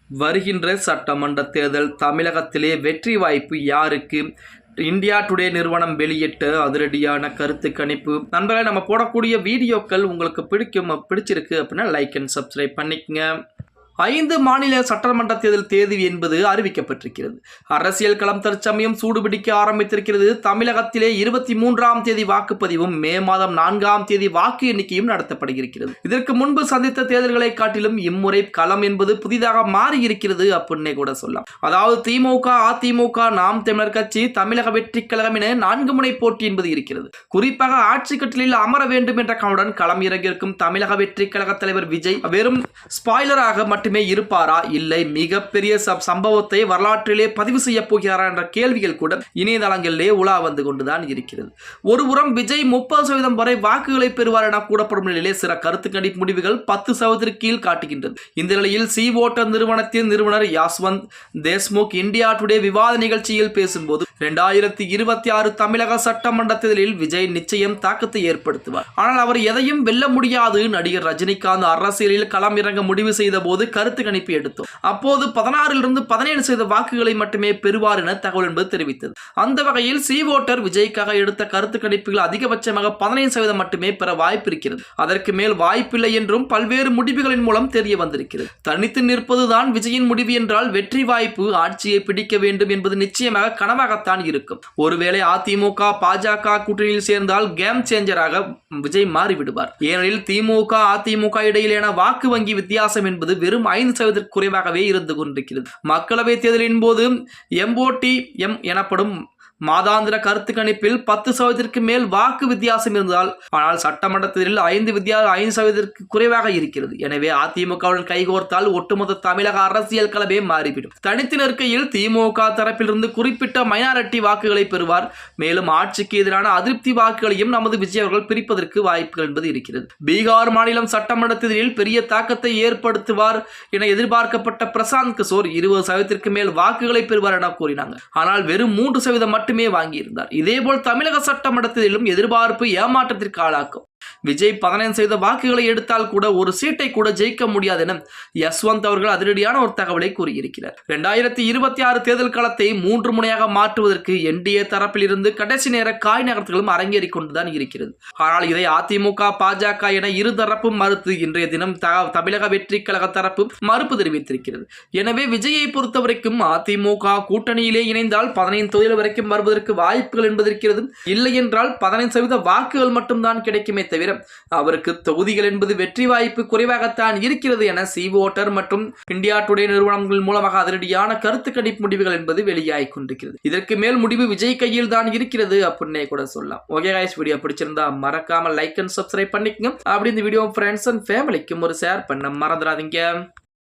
வருகின்ற சட்டமன்ற தேர்தல் தமிழகத்திலே வெற்றி வாய்ப்பு யாருக்கு? இந்தியா டுடே நிறுவனம் வெளியிட்ட அதிரடியான கருத்து கணிப்பு. நண்பர்களே, நம்ம போடக்கூடிய வீடியோக்கள் உங்களுக்கு பிடிச்சிருக்கு அப்படின்னா லைக் அண்ட் சப்ஸ்கிரைப் பண்ணிக்கங்க. 5 மாநில சட்டமன்ற தேர்தல் தேதி என்பது அறிவிக்கப்பட்டிருக்கிறது. அரசியல் களம் தற்சமயம் சூடுபிடிக்க ஆரம்பித்திருக்கிறது. தமிழகத்திலே 23ஆம் தேதி வாக்குப்பதிவும் மே மாதம் 4ஆம் தேதி வாக்கு எண்ணிக்கையும் நடத்தப்படுகிறது. இதற்கு முன்பு சந்தித்த தேர்தல்களை காட்டிலும் இம்முறை களம் என்பது புதிதாக மாறி இருக்கிறது அப்படின்னே கூட சொல்லலாம். அதாவது திமுக, அதிமுக, நாம் தமிழர் கட்சி, தமிழக வெற்றி கழகம் என 4 முனை போட்டி என்பது இருக்கிறது. குறிப்பாக ஆட்சி கட்டிலில் அமர வேண்டும் என்ற கனவுடன் களம் இறங்கியிருக்கும் தமிழக வெற்றி கழக தலைவர் விஜய் வெறும் ஸ்பாய்லராக மட்டுமே இருப்பாரா, இல்லை மிகப்பெரிய சம்பவத்தை வரலாற்றிலே பதிவு செய்ய போகிறாரா என்ற கேள்விகள் கூட இணையதளங்களிலே உலா வந்து கொண்டுதான் இருக்கிறது. ஒருபுறம் விஜய் 30% வரை வாக்குகளை பெறுவார் என கூறப்படும் நிலையிலே சில கருத்து கணிப்பு முடிவுகள் 10% கீழ் காட்டுகின்றது. இந்த நிலையில் சி ஓட்டர் நிறுவனத்தின் நிறுவனர் யாஸ்வந்த் தேஷ்முக் இந்தியா டுடே விவாத நிகழ்ச்சியில் பேசும்போது 2026 தமிழக சட்டமன்ற தேர்தலில் விஜய் நிச்சயம் தாக்கத்தை ஏற்படுத்துவார். ஆனால் அவர் எதையும் வெல்ல முடியாது. நடிகர் ரஜினிகாந்த் அரசியலில் களம் இறங்க முடிவு செய்த போது கருத்து கணிப்பு எடுத்தோம். அப்போது 16 17% வாக்குகளை மட்டுமே பெறுவார் என தகவல் என்பது தெரிவித்தது. அந்த வகையில் சி ஓட்டர் விஜய்க்காக எடுத்த கருத்து கணிப்புகள் அதிகபட்சமாக 15% மட்டுமே பெற வாய்ப்பு இருக்கிறது. அதற்கு மேல் வாய்ப்பில்லை என்றும் பல்வேறு முடிவுகளின் மூலம் தெரிய வந்திருக்கிறது. தனித்து நிற்பதுதான் விஜயின் முடிவு என்றால் வெற்றி வாய்ப்பு, ஆட்சியை பிடிக்க வேண்டும் என்பது நிச்சயமாக கனவாகத்தான் இருக்கும். ஒருவேளை அதிமுக பாஜக கூட்டணியில் சேர்ந்தால் கேம் சேஞ்சராக விஜய் மாறிவிடுவார். ஏனெனில் திமுக அதிமுக இடையிலான வாக்கு வங்கி வித்தியாசம் என்பது வெறும் 5% குறைவாகவே இருந்து கொண்டிருக்கிறது. மக்களவை தேர்தலின் போது MOTM எனப்படும் மாதாந்திர கருத்து கணிப்பில் 10% மேல் வாக்கு வித்தியாசம் இருந்தால், ஆனால் சட்டமன்ற தேர்தலில் 5% குறைவாக இருக்கிறது. எனவே அதிமுகவுடன் கைகோர்த்தால் ஒட்டுமொத்த தமிழக அரசியல் களமே மாறிவிடும். தனித்து நிற்கையில் திமுக தரப்பிலிருந்து குறிப்பிட்ட மைனாரிட்டி வாக்குகளை பெறுவார். மேலும் ஆட்சிக்கு எதிரான அதிருப்தி வாக்குகளையும் நமது விஜய் அவர்கள் பிரிப்பதற்கு வாய்ப்புகள் என்பது இருக்கிறது. பீகார் மாநிலம் சட்டமன்ற தேர்தலில் பெரிய தாக்கத்தை ஏற்படுத்துவார் என எதிர்பார்க்கப்பட்ட பிரசாந்த் கிஷோர் 20% மேல் வாக்குகளை பெறுவார் என கூறினாங்க. ஆனால் வெறும் 3% மட்டுமே வாங்கியிருந்தார். இதேபோல் தமிழக சட்டமன்றத்திலும் எதிர்பார்ப்பு ஏமாற்றத்திற்கு ஆளாக்கும். விஜய் 15% வாக்குகளை எடுத்தால் கூட ஒரு சீட்டை கூட ஜெயிக்க முடியாது என யஸ்வந்த் அவர்கள் அதிரடியான ஒரு தகவலை கூறியிருக்கிறார். 2026 தேர்தல் களத்தை 3 முனையாக மாற்றுவதற்கு NDA தரப்பில் இருந்து கடைசி நேர காய் நகர்த்துகளும் அரங்கேறி கொண்டுதான் இருக்கிறது. ஆனால் இதை அதிமுக பாஜக என இரு தரப்பும் மறுத்து இன்றைய தினம் தமிழக வெற்றி கழக தரப்பு மறுப்பு தெரிவித்திருக்கிறது. எனவே விஜயை பொறுத்தவரைக்கும் அதிமுக கூட்டணியிலே இணைந்தால் 15 தொகுதிகள் வரைக்கும் வருவதற்கு வாய்ப்புகள் என்பது இருக்கிறது. இல்லை என்றால் 15% வாக்குகள் மட்டும்தான் கிடைக்குமே தவிர அவருக்கு தொகுதிகள் என்பது வெற்றி வாய்ப்பு குறைவாகத்தான் இருக்கிறது என சி ஓட்டர் மற்றும் இந்தியா டுடே நிறுவனங்கள் மூலமாக அதிரடியான கருத்து கணிப்பு முடிவுகள் என்பது வெளியாகிக் கொண்டிருக்கிறது. இதற்கு மேல் முடிவு விஜய் கையில் தான் இருக்கிறது அப்படின்னே கூட சொல்லலாம். ஓகே गाइस, வீடியோ பிடிச்சிருந்தா மறக்காம லைக் அண்ட் சப்ஸ்கிரைப் பண்ணிக்கங்க. அப்படி இந்த வீடியோ ஃப்ரெண்ட்ஸ் அண்ட் ஃபேமிலிக்கும் ஒரு ஷேர் பண்ண மறந்துடாதீங்க.